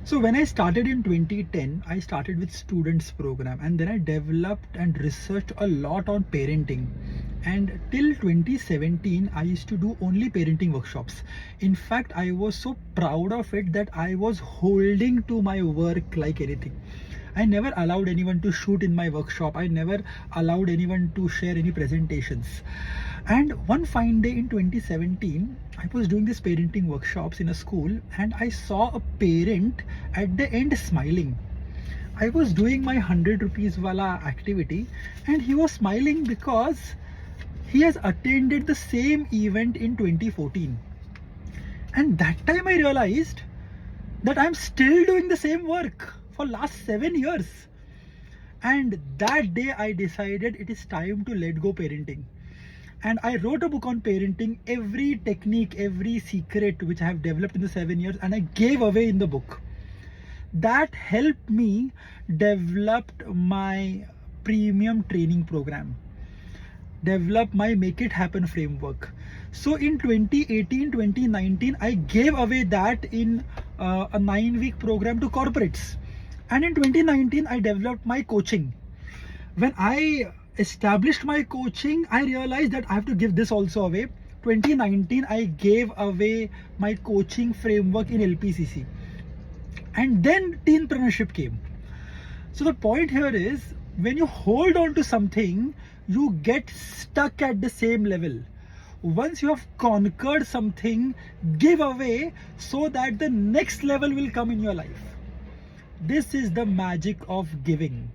So when I started in 2010, I started with students program, and then I developed and researched a lot on parenting. And till 2017, I used to do only parenting workshops. In fact, I was so proud of it that I was holding to my work like anything. I never allowed anyone to shoot in my workshop. I never allowed anyone to share any presentations. And one fine day in 2017, I was doing this parenting workshops in a school, and I saw a parent at the end smiling. I was doing my 100 rupees wala activity, and he was smiling because he has attended the same event in 2014. And that time I realized that I'm still doing the same work for last 7 years. And that day I decided it is time to let go parenting. And I wrote a book on parenting, every technique, every secret which I have developed in the 7 years, and I gave away in the book. That helped me develop my premium training program, develop my Make It Happen framework. So in 2018, 2019, I gave away that in a 9-week program to corporates. And in 2019, I developed my coaching. When I established my coaching, I realized that I have to give this also away. 2019, I gave away my coaching framework in LPCC. And then teenpreneurship came. So the point here is, when you hold on to something, you get stuck at the same level. Once you have conquered something, give away so that the next level will come in your life. This is the magic of giving.